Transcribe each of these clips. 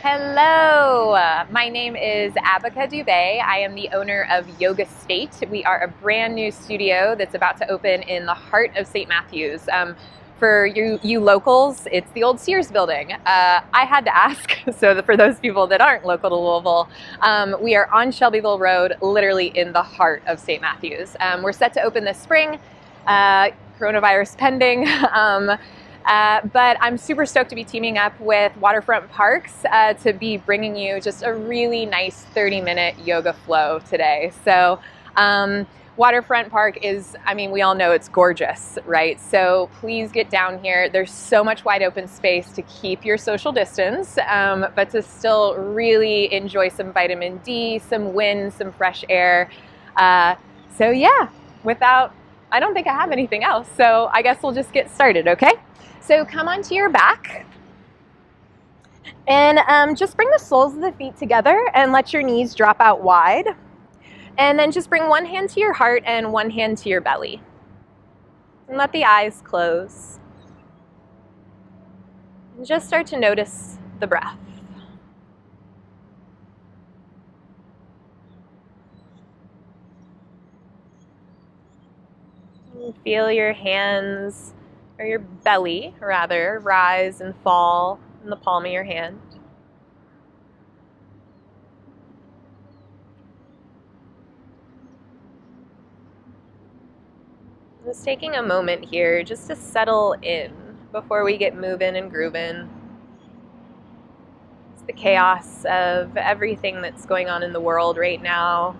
Hello, my name is Abica Dubay. I am the owner of Yogast8. We are a brand new studio that's about to open in the heart of St. Matthews. For you locals, it's the old Sears building. I had to ask, so for those people that aren't local to Louisville, we are on Shelbyville Road, literally in the heart of St. Matthews. We're set to open this spring, coronavirus pending. But I'm super stoked to be teaming up with Waterfront Parks to be bringing you just a really nice 30-minute yoga flow today. So Waterfront Park is, we all know it's gorgeous, right? So please get down here. There's so much wide open space to keep your social distance, but to still really enjoy some vitamin D, some wind, some fresh air. So yeah, I don't think I have anything else. So I guess we'll just get started, okay? So come onto your back and just bring the soles of the feet together and let your knees drop out wide. And then just bring one hand to your heart and one hand to your belly. And let the eyes close. And just start to notice the breath. And feel your hands, or your belly, rather, rise and fall in the palm of your hand. Just taking a moment here just to settle in before we get moving and grooving. It's the chaos of everything that's going on in the world right now.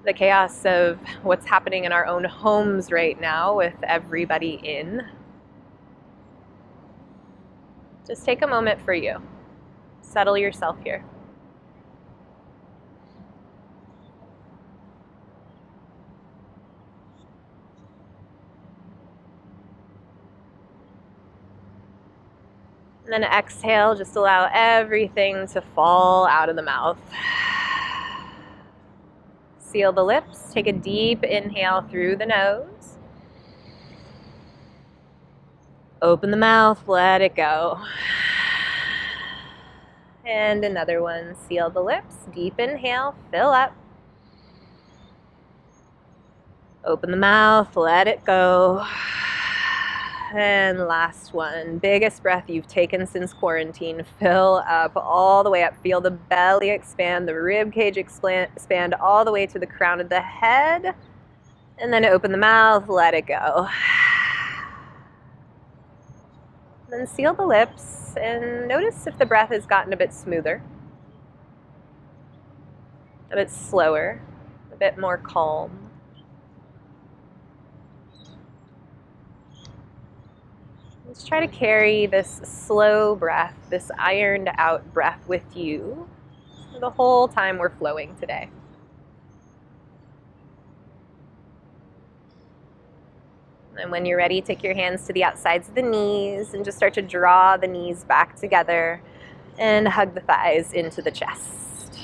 The chaos of what's happening in our own homes right now with everybody in. Just take a moment for you. Settle yourself here. And then exhale, just allow everything to fall out of the mouth. Seal the lips, take a deep inhale through the nose. Open the mouth, let it go. And another one, seal the lips, deep inhale, fill up. Open the mouth, let it go. And last one, biggest breath you've taken since quarantine. Fill up all the way up. Feel the belly expand, the rib cage expand all the way to the crown of the head. And then open the mouth, let it go. Then seal the lips and notice if the breath has gotten a bit smoother, a bit slower, a bit more calm. Let's try to carry this slow breath, this ironed out breath with you the whole time we're flowing today. And when you're ready, take your hands to the outsides of the knees and just start to draw the knees back together and hug the thighs into the chest.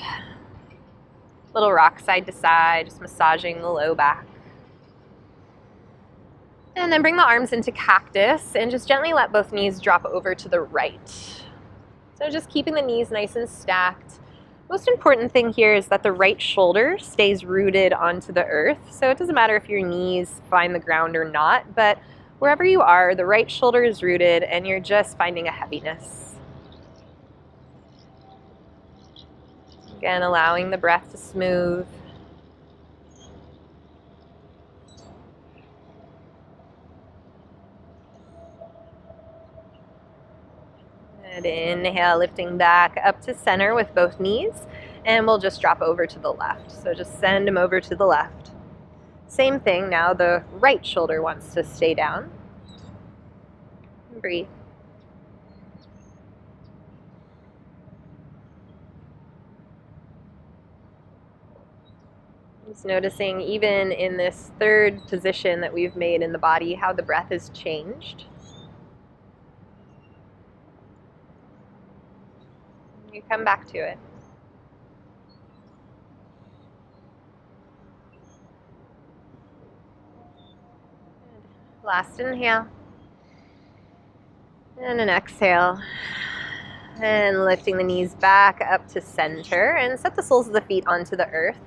Little rock side to side, just massaging the low back. And then bring the arms into cactus and just gently let both knees drop over to the right. So just keeping the knees nice and stacked. Most important thing here is that the right shoulder stays rooted onto the earth. So it doesn't matter if your knees find the ground or not, but wherever you are, the right shoulder is rooted and you're just finding a heaviness. Again, allowing the breath to smooth. And inhale, lifting back up to center with both knees, and we'll just drop over to the left. So just send them over to the left. Same thing, now the right shoulder wants to stay down. Breathe. Just noticing even in this third position that we've made in the body, how the breath has changed. You come back to it. Good. Last inhale. And an exhale. And lifting the knees back up to center and set the soles of the feet onto the earth.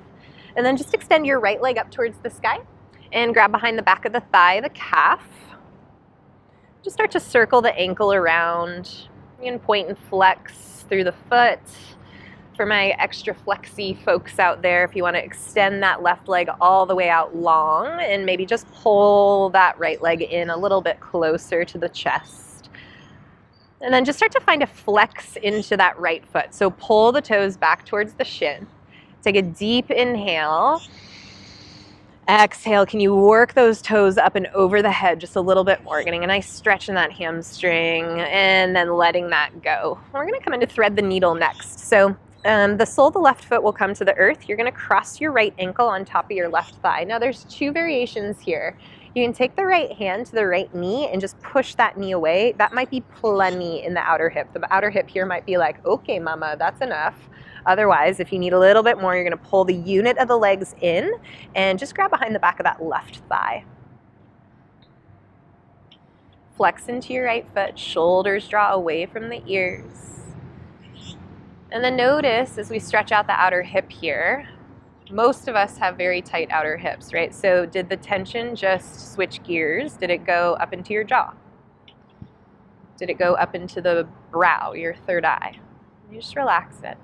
And then just extend your right leg up towards the sky and grab behind the back of the thigh, the calf. Just start to circle the ankle around. You can point and flex through the foot. For my extra flexy folks out there, if you want to extend that left leg all the way out long and maybe just pull that right leg in a little bit closer to the chest. And then just start to find a flex into that right foot. So pull the toes back towards the shin. Take a deep inhale. Exhale, can you work those toes up and over the head just a little bit more, getting a nice stretch in that hamstring and then letting that go. We're going to come into thread the needle next. So the sole of the left foot will come to the earth. You're going to cross your right ankle on top of your left thigh. Now there's two variations here. You can take the right hand to the right knee and just push that knee away. That might be plenty in the outer hip. The outer hip here might be like, okay, mama, that's enough. Otherwise, if you need a little bit more, you're going to pull the unit of the legs in and just grab behind the back of that left thigh. Flex into your right foot, shoulders draw away from the ears. And then notice as we stretch out the outer hip here, most of us have very tight outer hips, right? So did the tension just switch gears? Did it go up into your jaw? Did it go up into the brow, your third eye? You just relax it.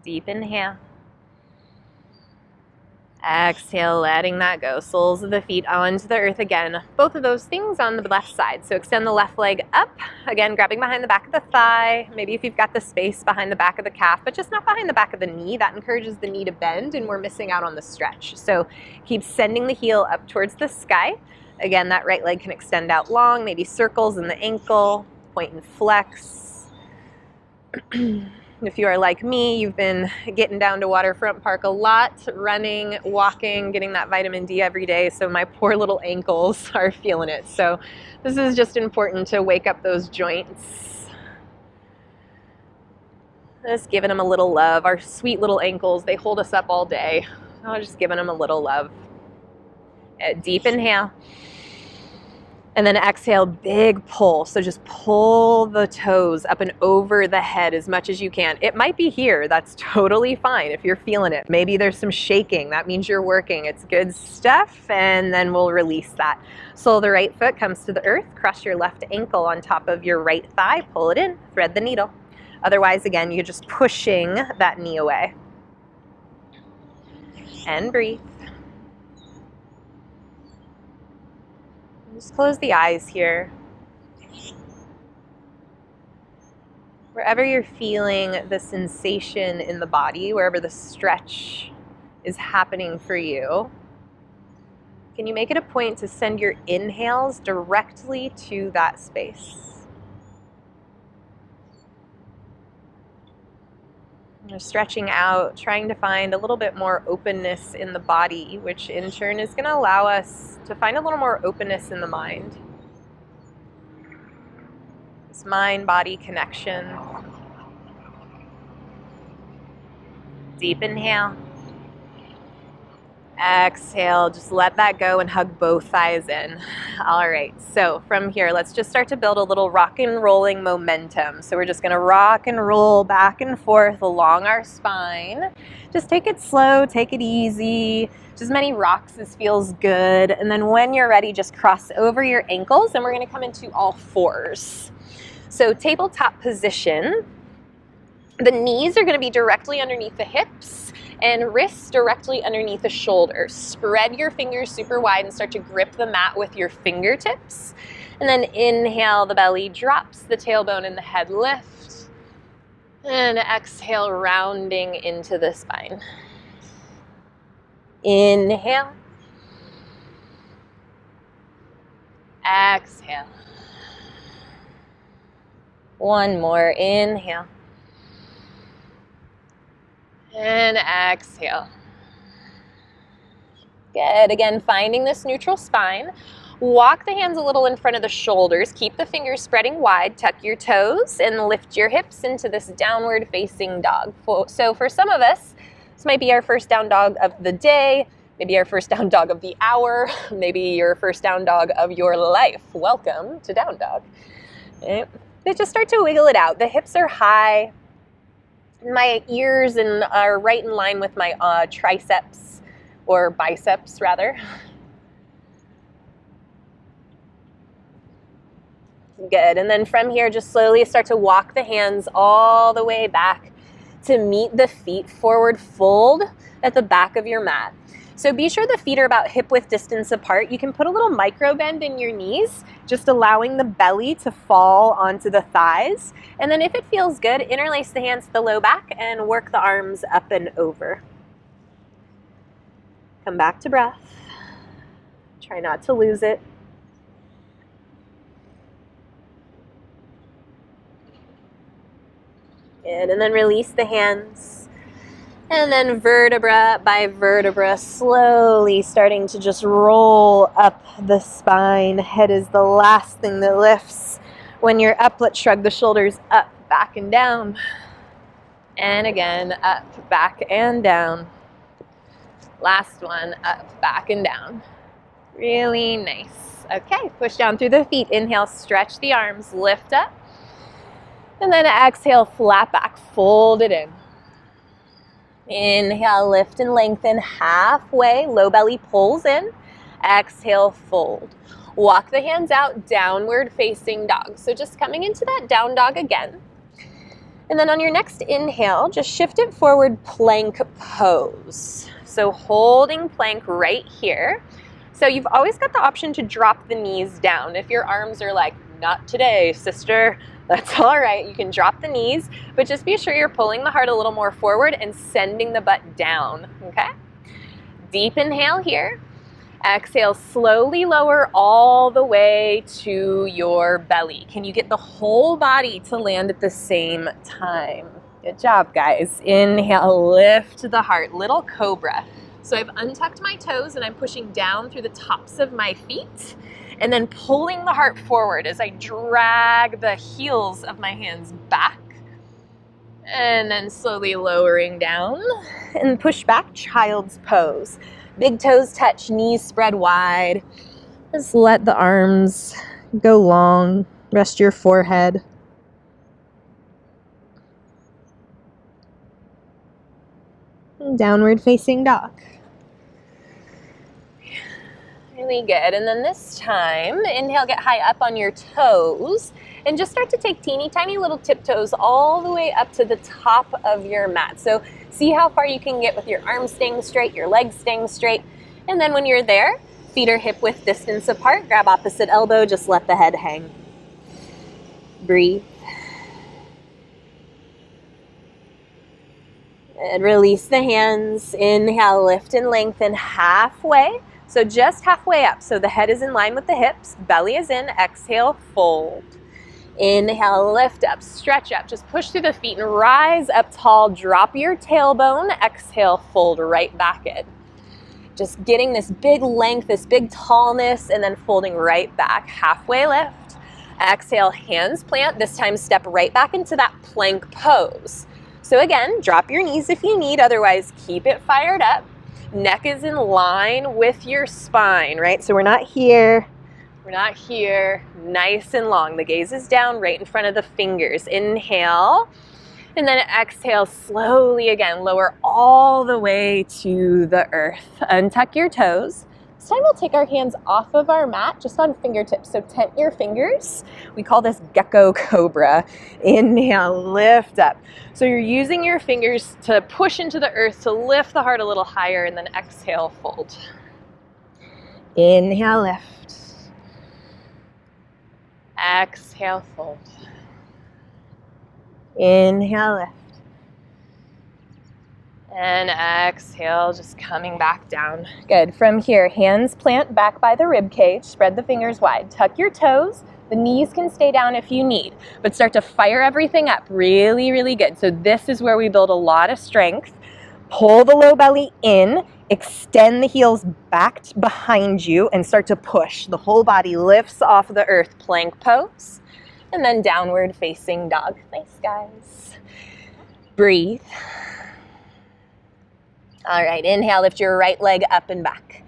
Deep inhale. Exhale, letting that go. Soles of the feet onto the earth again. Both of those things on the left side. So extend the left leg up. Again, grabbing behind the back of the thigh. Maybe if you've got the space behind the back of the calf, but just not behind the back of the knee. That encourages the knee to bend and we're missing out on the stretch. So keep sending the heel up towards the sky. Again, that right leg can extend out long, maybe circles in the ankle, point and flex. If you are like me, you've been getting down to Waterfront Park a lot, running, walking, getting that vitamin D every day, so my poor little ankles are feeling it. So this is just important to wake up those joints. Just giving them a little love. Our sweet little ankles, they hold us up all day. Just giving them a little love. Deep inhale. And then exhale, big pull. So just pull the toes up and over the head as much as you can. It might be here. That's totally fine if you're feeling it. Maybe there's some shaking. That means you're working. It's good stuff. And then we'll release that. Sole of the right foot comes to the earth. Cross your left ankle on top of your right thigh. Pull it in. Thread the needle. Otherwise, again, you're just pushing that knee away. And breathe. Just close the eyes here. Wherever you're feeling the sensation in the body, wherever the stretch is happening for you, can you make it a point to send your inhales directly to that space? You're stretching out, trying to find a little bit more openness in the body, which in turn is going to allow us to find a little more openness in the mind. This mind-body connection. Deep inhale. Exhale, just let that go and hug both thighs in. All right, so from here, let's just start to build a little rock and rolling momentum. So we're just gonna rock and roll back and forth along our spine. Just take it slow, take it easy. Just as many rocks as feels good. And then when you're ready, just cross over your ankles and we're gonna come into all fours. So tabletop position. The knees are gonna be directly underneath the hips and wrists directly underneath the shoulders. Spread your fingers super wide and start to grip the mat with your fingertips. And then inhale, the belly drops, the tailbone and the head lift. And exhale, rounding into the spine. Inhale. Exhale. One more, inhale. And exhale. Good. Again, finding this neutral spine. Walk the hands a little in front of the shoulders. Keep the fingers spreading wide. Tuck your toes and lift your hips into this downward facing dog. So for some of us, this might be our first down dog of the day. Maybe your first down dog of the hour, maybe your first down dog of your life. Welcome to down dog. Okay. Then just start to wiggle it out. The hips are high. My ears are right in line with my triceps, or biceps rather. Good. And then from here, just slowly start to walk the hands all the way back to meet the feet, forward fold at the back of your mat. So be sure the feet are about hip width distance apart. You can put a little micro bend in your knees, just allowing the belly to fall onto the thighs. And then if it feels good, interlace the hands to the low back and work the arms up and over. Come back to breath. Try not to lose it. Good. And then release the hands. And then vertebra by vertebra, slowly starting to just roll up the spine. Head is the last thing that lifts. When you're up, let's shrug the shoulders up, back and down. And again, up, back and down. Last one, up, back and down. Really nice. Okay, push down through the feet. Inhale, stretch the arms, lift up. And then exhale, flat back, fold it in. Inhale, lift and lengthen halfway, low belly pulls in. Exhale, fold. Walk the hands out, downward facing dog. So just coming into that down dog again. And then on your next inhale, just shift it forward, plank pose. So holding plank right here. So you've always got the option to drop the knees down. If your arms are like, not today, sister, that's all right. You can drop the knees, but just be sure you're pulling the heart a little more forward and sending the butt down, okay? Deep inhale here. Exhale, slowly lower all the way to your belly. Can you get the whole body to land at the same time? Good job, guys. Inhale, lift the heart, little cobra. So I've untucked my toes and I'm pushing down through the tops of my feet. And then pulling the heart forward as I drag the heels of my hands back. And then slowly lowering down and push back, child's pose. Big toes touch, knees spread wide. Just let the arms go long. Rest your forehead. And downward facing dog. Really good. And then this time, inhale, get high up on your toes and just start to take teeny tiny little tiptoes all the way up to the top of your mat. So see how far you can get with your arms staying straight, your legs staying straight. And then when you're there, feet are hip width distance apart, grab opposite elbow, just let the head hang. Breathe. And release the hands. Inhale, lift and lengthen halfway. So just halfway up. So the head is in line with the hips, belly is in, exhale, fold. Inhale, lift up, stretch up, just push through the feet and rise up tall, drop your tailbone, exhale, fold right back in. Just getting this big length, this big tallness, and then folding right back, halfway lift. Exhale, hands plant, this time step right back into that plank pose. So again, drop your knees if you need, otherwise keep it fired up. Neck is in line with your spine, right? So we're not here, nice and long. The gaze is down right in front of the fingers. Inhale, and then exhale slowly again. Lower all the way to the earth. Untuck your toes. This time we'll take our hands off of our mat, just on fingertips. So tent your fingers. We call this Gecko Cobra. Inhale, lift up. So you're using your fingers to push into the earth to lift the heart a little higher, and then exhale, fold. Inhale, lift. Exhale, fold. Inhale, lift. And exhale, just coming back down. Good. From here, hands plant back by the rib cage. Spread the fingers wide. Tuck your toes. The knees can stay down if you need, but start to fire everything up. Really, really good. So this is where we build a lot of strength. Pull the low belly in. Extend the heels back behind you and start to push. The whole body lifts off the earth. Plank pose. And then downward facing dog. Nice, guys. Breathe. All right, inhale, lift your right leg up and back.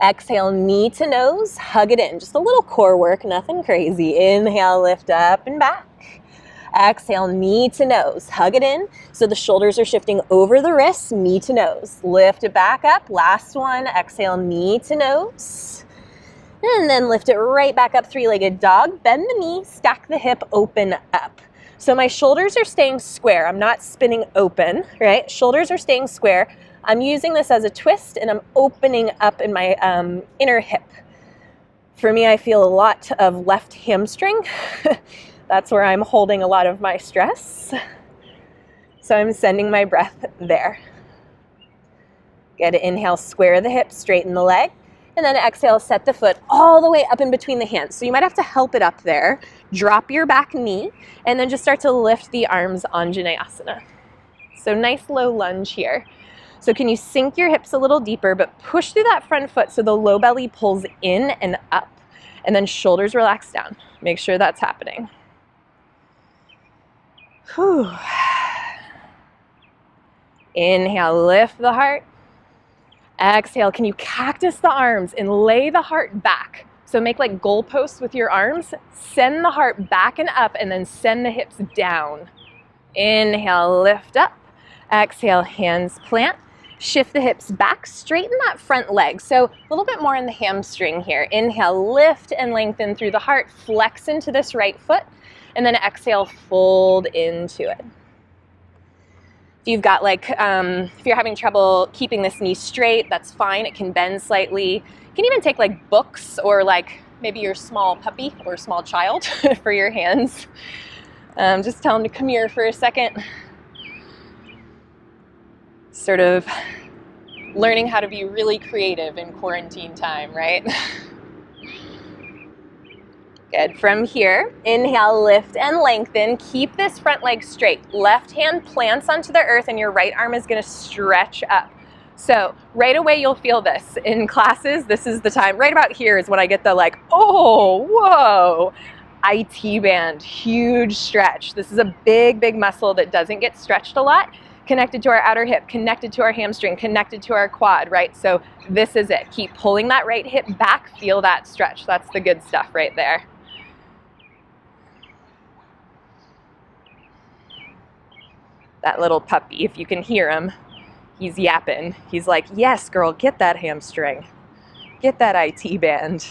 Exhale, knee to nose, hug it in. Just a little core work, nothing crazy. Inhale, lift up and back. Exhale, knee to nose, hug it in. So the shoulders are shifting over the wrists, knee to nose. Lift it back up, last one. Exhale, knee to nose. And then lift it right back up, three-legged dog. Bend the knee, stack the hip, open up. So my shoulders are staying square. I'm not spinning open, right? Shoulders are staying square. I'm using this as a twist and I'm opening up in my inner hip. For me, I feel a lot of left hamstring. That's where I'm holding a lot of my stress. So I'm sending my breath there. Good, inhale, square the hips, straighten the leg. And then exhale, set the foot all the way up in between the hands. So you might have to help it up there. Drop your back knee, and then just start to lift the arms, Anjaneyasana. So nice low lunge here. So can you sink your hips a little deeper, but push through that front foot so the low belly pulls in and up. And then shoulders relax down. Make sure that's happening. Whew. Inhale, lift the heart. Exhale, can you cactus the arms and lay the heart back? So make like goalposts with your arms. Send the heart back and up and then send the hips down. Inhale, lift up. Exhale, hands plant. Shift the hips back, straighten that front leg. So a little bit more in the hamstring here. Inhale, lift and lengthen through the heart. Flex into this right foot. And then exhale, fold into it. If you've got like, if you're having trouble keeping this knee straight, that's fine. It can bend slightly. You can even take like books or like maybe your small puppy or small child for your hands. Just tell them to come here for a second. Sort of learning how to be really creative in quarantine time, right? Good. From here, inhale, lift and lengthen. Keep this front leg straight. Left hand plants onto the earth and your right arm is going to stretch up. So right away you'll feel this. In classes, this is the time. Right about here is when I get the like, oh, whoa, IT band, huge stretch. This is a big, big muscle that doesn't get stretched a lot. Connected to our outer hip, connected to our hamstring, connected to our quad, right? So this is it. Keep pulling that right hip back. Feel that stretch. That's the good stuff right there. That little puppy, if you can hear him, he's yapping. He's like, yes, girl, get that hamstring. Get that IT band.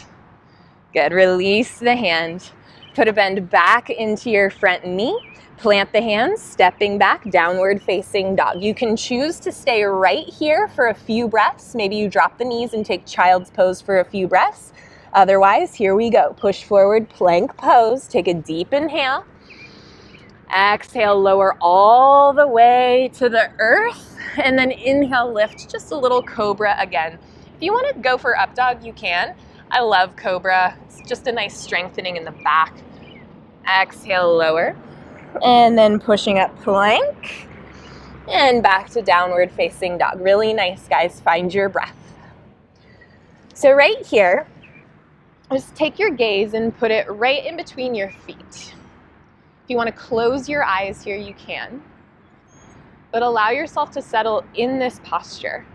Good, release the hand. Put a bend back into your front knee. Plant the hands, stepping back, downward facing dog. You can choose to stay right here for a few breaths. Maybe you drop the knees and take child's pose for a few breaths. Otherwise, here we go. Push forward, plank pose. Take a deep inhale. Exhale, lower all the way to the earth. And then inhale, lift just a little cobra again. If you want to go for up dog, you can. I love cobra. It's just a nice strengthening in the back. Exhale, lower. And then pushing up plank. And back to downward facing dog. Really nice, guys. Find your breath. So right here, just take your gaze and put it right in between your feet. If you want to close your eyes here, you can. But allow yourself to settle in this posture.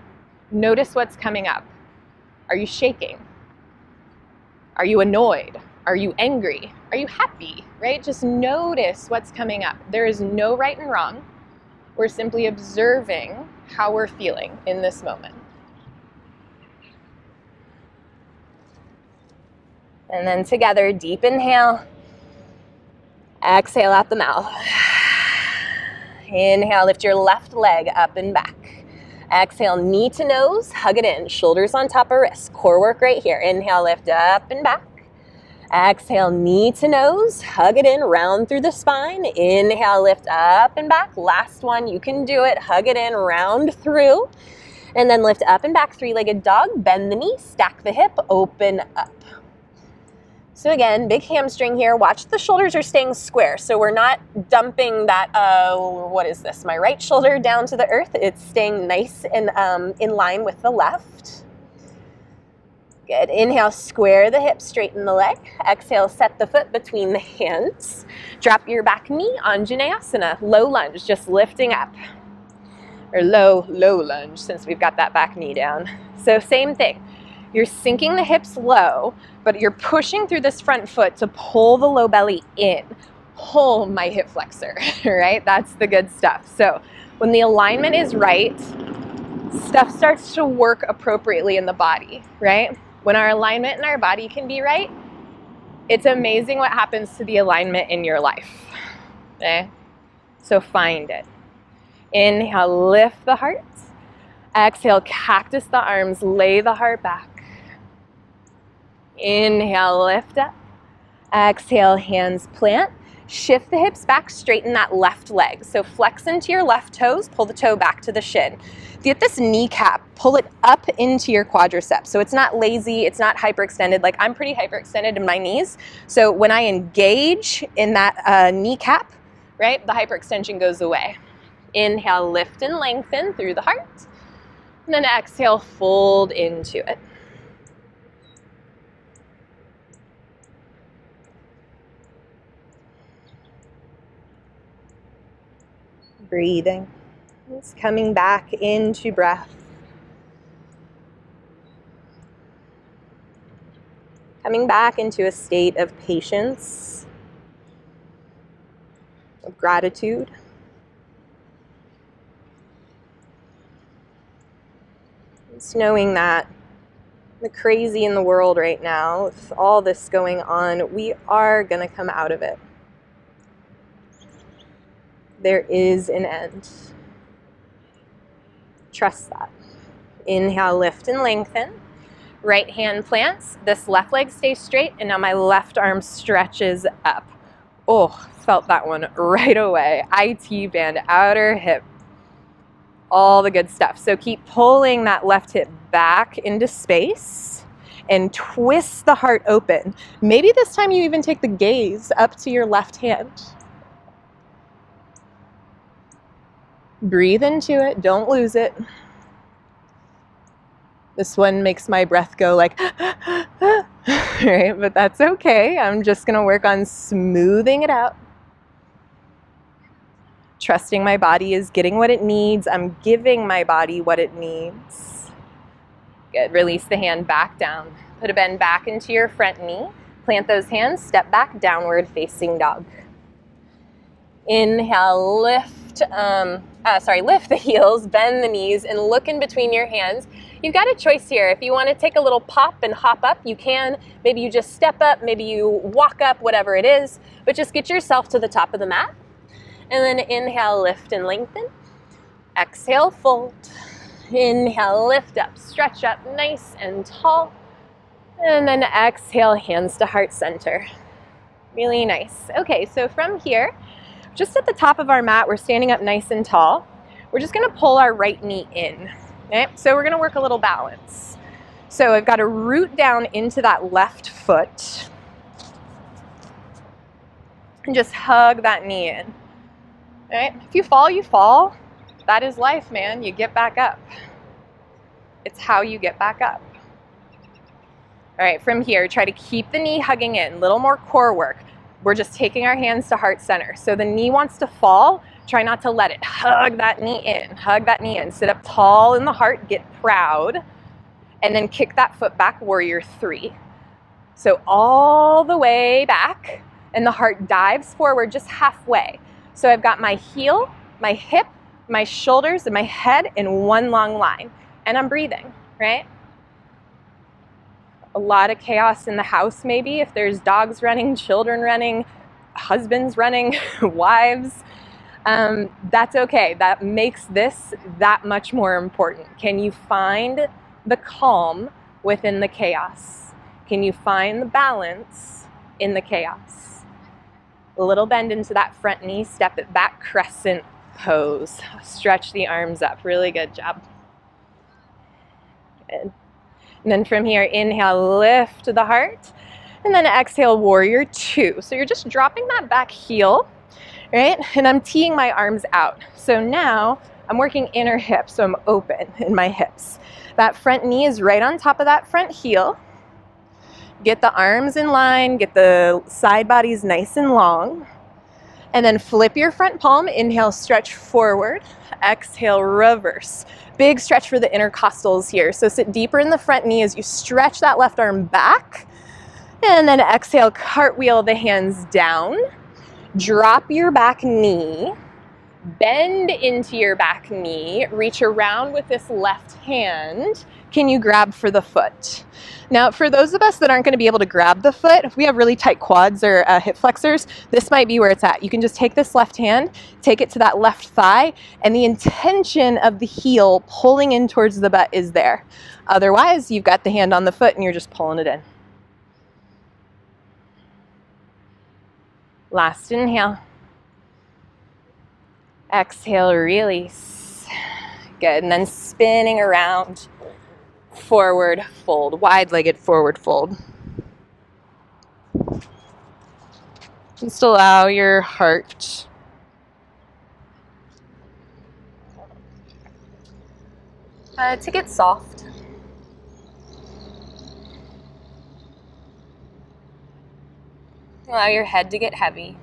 Notice what's coming up. Are you shaking? Are you annoyed? Are you angry? Are you happy? Right? Just notice what's coming up. There is no right and wrong. We're simply observing how we're feeling in this moment. And then together, deep inhale. Exhale out the mouth. Inhale, lift your left leg up and back. Exhale, knee to nose, hug it in. Shoulders on top of wrists. Core work right here. Inhale, lift up and back. Exhale, knee to nose, hug it in, round through the spine. Inhale, lift up and back. Last one, you can do it. Hug it in, round through. And then lift up and back, three-legged dog. Bend the knee, stack the hip, open up. So again, big hamstring here. Watch the shoulders are staying square. So we're not dumping that, what is this? My right shoulder down to the earth. It's staying nice and in line with the left. Good. Inhale, square the hips, straighten the leg. Exhale, set the foot between the hands. Drop your back knee, Anjaneyasana, low lunge, just lifting up. or low lunge, since we've got that back knee down. So same thing. You're sinking the hips low, but you're pushing through this front foot to pull the low belly in. Pull my hip flexor, right? That's the good stuff. So when the alignment is right, stuff starts to work appropriately in the body, right? When our alignment in our body can be right, it's amazing what happens to the alignment in your life, okay? So find it. Inhale, lift the heart. Exhale, cactus the arms, lay the heart back. Inhale, lift up. Exhale, hands plant. Shift the hips back, straighten that left leg. So flex into your left toes, pull the toe back to the shin. Get this kneecap, pull it up into your quadriceps. So it's not lazy, it's not hyperextended. Like I'm pretty hyperextended in my knees. So when I engage in that kneecap, right, the hyperextension goes away. Inhale, lift and lengthen through the heart. And then exhale, fold into it. Breathing. Just coming back into breath. Coming back into a state of patience, of gratitude. Just knowing that the crazy in the world right now, with all this going on, we are going to come out of it. There is an end. Trust that. Inhale, lift and lengthen. Right hand plants. This left leg stays straight, and now my left arm stretches up. Oh, felt that one right away. IT band, outer hip. All the good stuff. So keep pulling that left hip back into space and twist the heart open. Maybe this time you even take the gaze up to your left hand. Breathe into it, don't lose it. This one makes my breath go like, right? But that's okay. I'm just gonna work on smoothing it out. Trusting my body is getting what it needs. I'm giving my body what it needs. Good, release the hand back down. Put a bend back into your front knee. Plant those hands, step back, downward facing dog. Inhale, lift the heels, bend the knees, and look in between your hands. You've got a choice here. If you want to take a little pop and hop up, you can. Maybe you just step up, maybe you walk up, whatever it is, but just get yourself to the top of the mat. And then inhale, lift and lengthen. Exhale, fold. Inhale, lift up, stretch up nice and tall. And then exhale, hands to heart center. Really nice. Okay, so from here, just at the top of our mat, we're standing up nice and tall. We're just gonna pull our right knee in, okay? So we're gonna work a little balance. So I've got to root down into that left foot and just hug that knee in, right? If you fall, you fall. That is life, man. You get back up. It's how you get back up. All right, from here, try to keep the knee hugging in, a little more core work. We're just taking our hands to heart center. So the knee wants to fall, try not to let it. Hug that knee in, hug that knee in. Sit up tall in the heart, get proud, and then kick that foot back, warrior three. So all the way back, and the heart dives forward just halfway. So I've got my heel, my hip, my shoulders, and my head in one long line. And I'm breathing, right? A lot of chaos in the house maybe, if there's dogs running, children running, husbands running, wives. That's okay. That makes this that much more important. Can you find the calm within the chaos? Can you find the balance in the chaos? A little bend into that front knee, step it back, crescent pose. Stretch the arms up. Really good job. Good. And then from here, inhale, lift the heart. And then exhale, warrior two. So you're just dropping that back heel, right? And I'm teeing my arms out. So now I'm working inner hip, so I'm open in my hips. That front knee is right on top of that front heel. Get the arms in line, get the side bodies nice and long. And then flip your front palm. Inhale, stretch forward. Exhale, reverse. Big stretch for the intercostals here. So sit deeper in the front knee as you stretch that left arm back. And then exhale, cartwheel the hands down. Drop your back knee. Bend into your back knee. Reach around with this left hand. Can you grab for the foot? Now, for those of us that aren't going to be able to grab the foot, if we have really tight quads or hip flexors, this might be where it's at. You can just take this left hand, take it to that left thigh, and the intention of the heel pulling in towards the butt is there. Otherwise, you've got the hand on the foot and you're just pulling it in. Last inhale. Exhale, release. Good, and then spinning around. Forward fold, wide-legged forward fold. Just allow your heart to get soft. Allow your head to get heavy.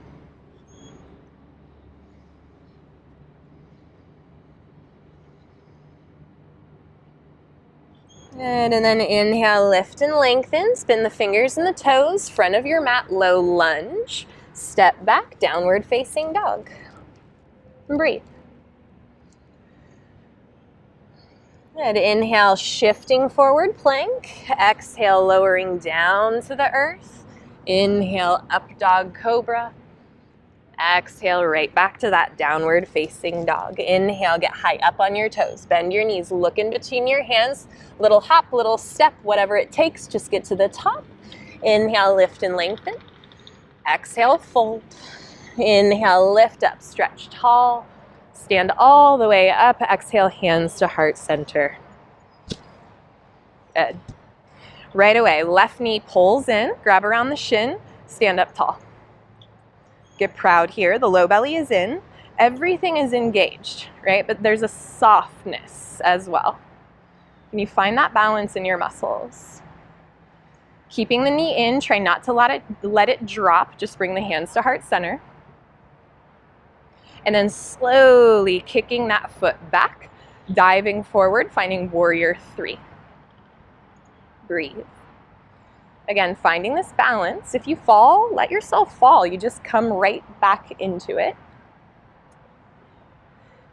Good, and then inhale, lift and lengthen. Spin the fingers and the toes, front of your mat, low lunge. Step back, downward facing dog. And breathe. Good, inhale, shifting forward plank. Exhale, lowering down to the earth. Inhale, up dog cobra. Exhale, right back to that downward facing dog. Inhale, get high up on your toes. Bend your knees, look in between your hands. Little hop, little step, whatever it takes. Just get to the top. Inhale, lift and lengthen. Exhale, fold. Inhale, lift up, stretch tall. Stand all the way up. Exhale, hands to heart center. Good. Right away, left knee pulls in, grab around the shin, stand up tall. Get proud here. The low belly is in. Everything is engaged, right? But there's a softness as well. Can you find that balance in your muscles? Keeping the knee in, try not to let it drop. Just bring the hands to heart center. And then slowly kicking that foot back, diving forward, finding warrior 3. Breathe. Again, finding this balance. If you fall, let yourself fall. You just come right back into it.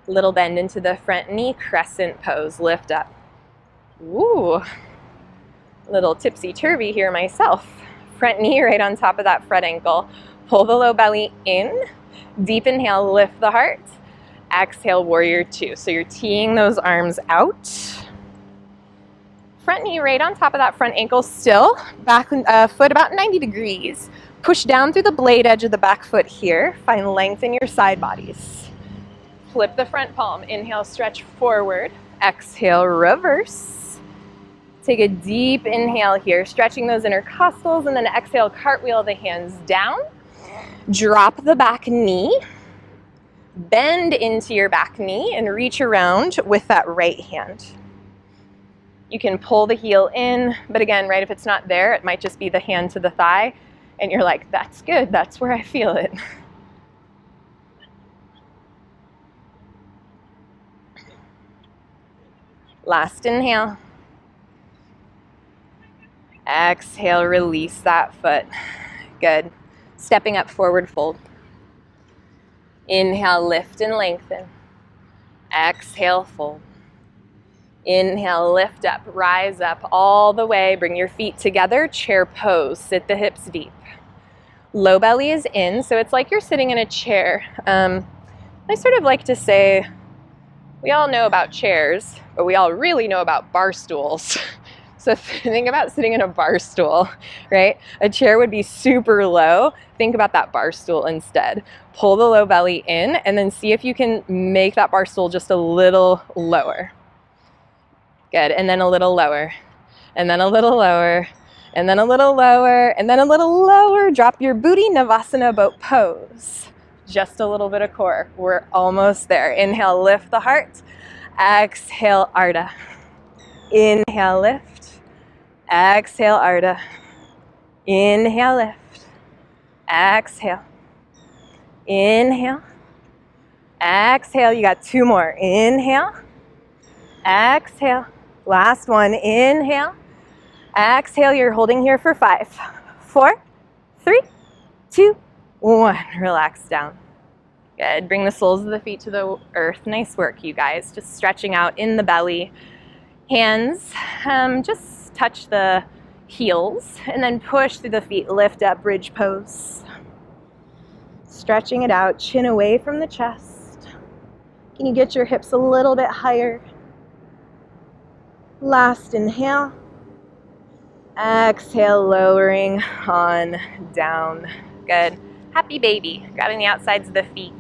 Little bend into the front knee, crescent pose, lift up. Ooh, little tipsy-turvy here myself. Front knee right on top of that front ankle. Pull the low belly in. Deep inhale, lift the heart. Exhale, warrior 2. So you're teeing those arms out. Front knee right on top of that front ankle still. Back foot about 90 degrees. Push down through the blade edge of the back foot here. Find length in your side bodies. Flip the front palm. Inhale, stretch forward. Exhale, reverse. Take a deep inhale here, stretching those intercostals, and then exhale, cartwheel the hands down. Drop the back knee. Bend into your back knee and reach around with that right hand. You can pull the heel in, but again, right, if it's not there, it might just be the hand to the thigh, and you're like, that's good, that's where I feel it. Last inhale. Exhale, release that foot. Good. Stepping up, forward fold. Inhale, lift and lengthen. Exhale, fold. Inhale, lift up, rise up all the way. Bring your feet together, chair pose. Sit the hips deep. Low belly is in, so it's like you're sitting in a chair. I sort of like to say, we all know about chairs, but we all really know about bar stools. So think about sitting in a bar stool, right? A chair would be super low. Think about that bar stool instead. Pull the low belly in and then see if you can make that bar stool just a little lower. Good, and then a little lower, and then a little lower, and then a little lower, and then a little lower. Drop your booty, Navasana boat pose. Just a little bit of core. We're almost there. Inhale, lift the heart. Exhale, Ardha. Inhale, lift. Exhale, Ardha. Inhale, lift. Exhale. Inhale. Exhale. You got 2 more. Inhale. Exhale. Last one. Inhale. Exhale. You're holding here for 5, 4, 3, 2, 1. Relax down. Good. Bring the soles of the feet to the earth. Nice work, you guys. Just stretching out in the belly. Hands, just touch the heels and then push through the feet. Lift up, bridge pose. Stretching it out, chin away from the chest. Can you get your hips a little bit higher? Last inhale. Exhale, lowering on down. Good. Happy baby. Grabbing the outsides of the feet.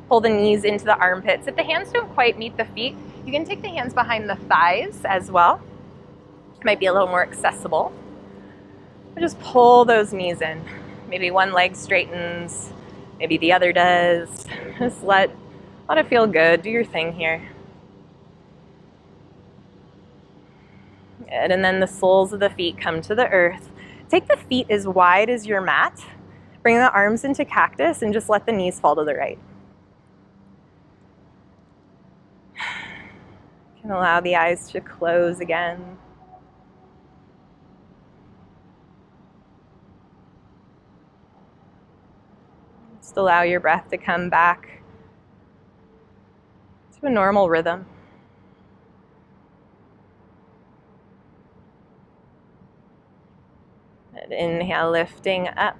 Pull the knees into the armpits. If the hands don't quite meet the feet, you can take the hands behind the thighs as well. It might be a little more accessible. But just pull those knees in. Maybe one leg straightens, maybe the other does. Just let it feel good. Do your thing here. Good. And then the soles of the feet come to the earth. Take the feet as wide as your mat. Bring the arms into cactus and just let the knees fall to the right. You can allow the eyes to close again. Just allow your breath to come back to a normal rhythm. And inhale, lifting up.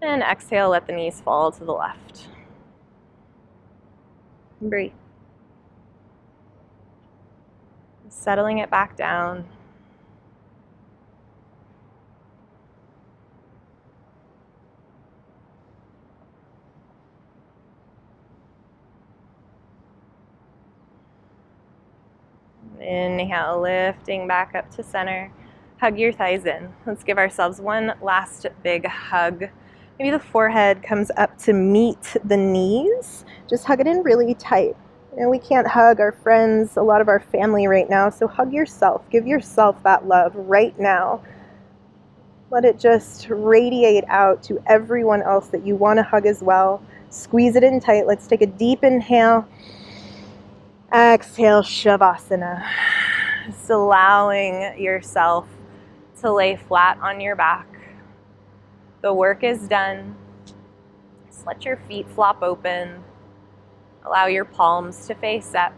And exhale, let the knees fall to the left. And breathe. Settling it back down. Inhale, lifting back up to center. Hug your thighs in. Let's give ourselves one last big hug. Maybe the forehead comes up to meet the knees. Just hug it in really tight. You know, we can't hug our friends, a lot of our family right now, so hug yourself. Give yourself that love right now. Let it just radiate out to everyone else that you want to hug as well. Squeeze it in tight. Let's take a deep inhale. Exhale, Shavasana. Just allowing yourself to lay flat on your back. The work is done. Just let your feet flop open. Allow your palms to face up.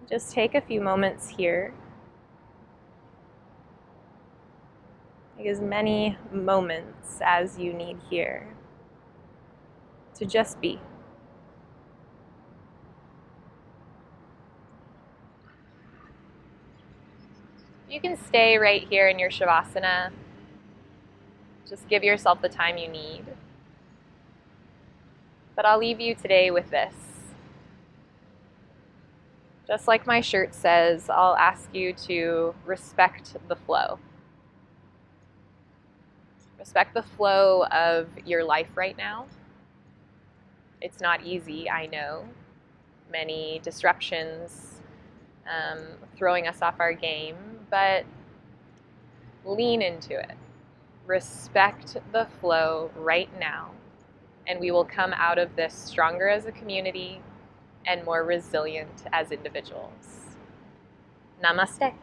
Just take a few moments here. Take as many moments as you need here to just be. You can stay right here in your Shavasana. Just give yourself the time you need. But I'll leave you today with this. Just like my shirt says, I'll ask you to respect the flow. Respect the flow of your life right now. It's not easy, I know. Many disruptions, throwing us off our game, but lean into it. Respect the flow right now, and we will come out of this stronger as a community and more resilient as individuals. Namaste.